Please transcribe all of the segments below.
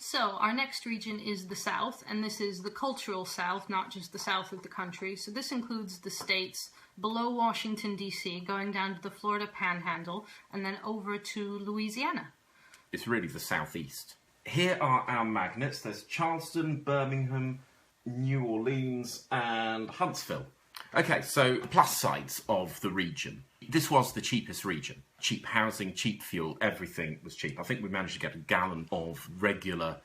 So, our next region is the South, and this is the cultural South, not just the south of the country. So this includes the states below Washington, D.C., going down to the Florida Panhandle, and then over to Louisiana. It's really the southeast. Here are our magnets. There's Charleston, Birmingham, New Orleans, and Huntsville. Okay, so plus sides of the region. This was the cheapest region. Cheap housing, cheap fuel, everything was cheap. I think we managed to get a gallon of regular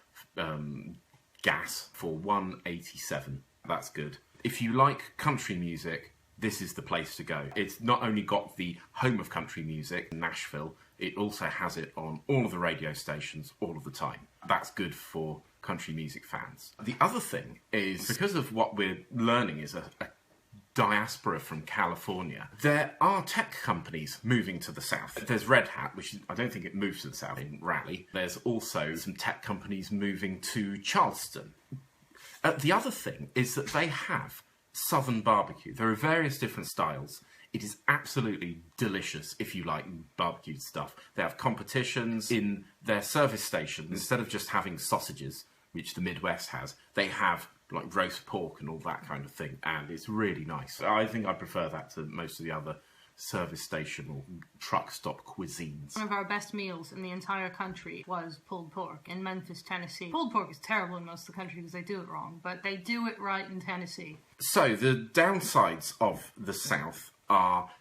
gas for $1.87. That's good. If you like country music, this is the place to go. It's not only got the home of country music, Nashville, it also has it on all of the radio stations all of the time. That's good for country music fans. The other thing is, because of what we're learning is a diaspora from California, there are tech companies moving to the south. There's Red Hat, which I don't think it moves to the south, in Raleigh. There's also some tech companies moving to Charleston. The other thing is that they have Southern barbecue. There are various different styles. It is absolutely delicious if you like barbecued stuff. They have competitions in their service stations. Instead of just having sausages, which the Midwest has, they have like roast pork and all that kind of thing, and it's really nice. I think I prefer that to most of the other service station or truck stop cuisines. One of our best meals in the entire country was pulled pork in Memphis, Tennessee. Pulled pork is terrible in most of the country because they do it wrong, but they do it right in Tennessee. So the downsides of the South are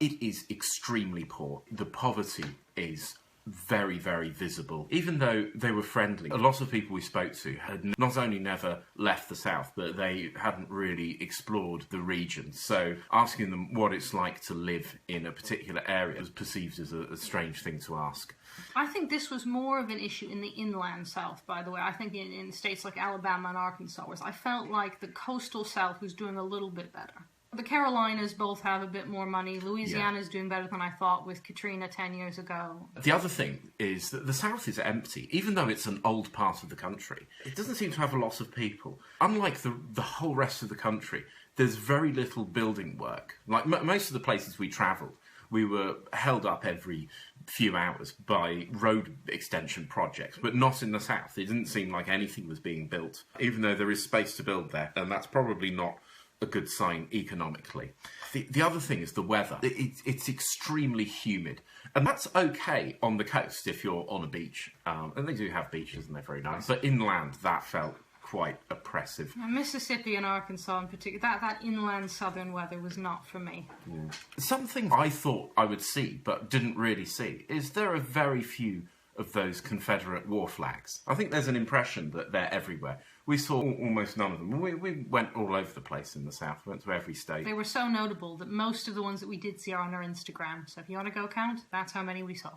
it is extremely poor. The poverty is very, very visible. Even though they were friendly, a lot of people we spoke to had not only never left the South, but they hadn't really explored the region. So asking them what it's like to live in a particular area was perceived as a strange thing to ask. I think this was more of an issue in the inland South, by the way. I think in states like Alabama and Arkansas, where I felt like the coastal South was doing a little bit better. The Carolinas both have a bit more money. Louisiana's doing better than I thought with Katrina 10 years ago. The other thing is that the South is empty. Even though it's an old part of the country, it doesn't seem to have a lot of people. Unlike the whole rest of the country, there's very little building work. Like most of the places we travelled, we were held up every few hours by road extension projects, but not in the South. It didn't seem like anything was being built, even though there is space to build there, and that's probably not a good sign economically. The other thing is the weather. It's extremely humid, and that's okay on the coast if you're on a beach, and they do have beaches and they're very nice, but inland that felt quite oppressive. Mississippi and Arkansas in particular, that inland southern weather was not for me. Yeah. Something I thought I would see but didn't really see is there are very few of those Confederate war flags. I think there's an impression that they're everywhere. We saw almost none of them. We went all over the place in the South. We went to every state. They were so notable that most of the ones that we did see are on our Instagram. So if you want to go count, that's how many we saw.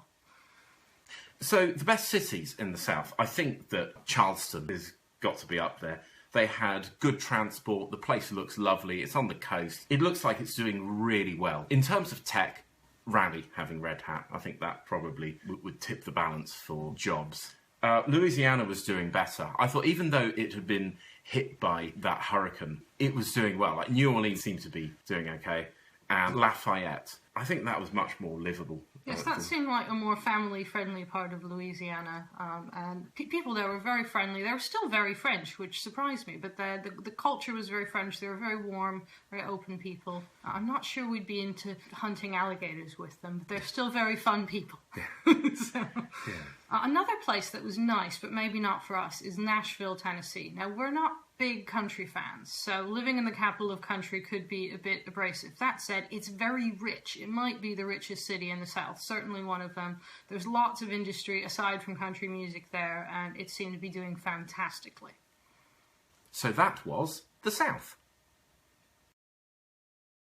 So the best cities in the South, I think that Charleston has got to be up there. They had good transport. The place looks lovely. It's on the coast. It looks like it's doing really well. In terms of tech, Raleigh having Red Hat, I think that probably would tip the balance for jobs. Louisiana was doing better. I thought even though it had been hit by that hurricane, it was doing well. Like New Orleans seemed to be doing okay. And Lafayette, I think that was much more livable. Yes, that seemed like a more family-friendly part of Louisiana. And people there were very friendly. They were still very French, which surprised me. But the culture was very French. They were very warm, very open people. I'm not sure we'd be into hunting alligators with them, but they're still very fun people. Another place that was nice, but maybe not for us, is Nashville, Tennessee. Now, we're not big country fans, so living in the capital of country could be a bit abrasive. That said, it's very rich. It might be the richest city in the South, certainly one of them. There's lots of industry aside from country music there, and it seemed to be doing fantastically. So that was the South.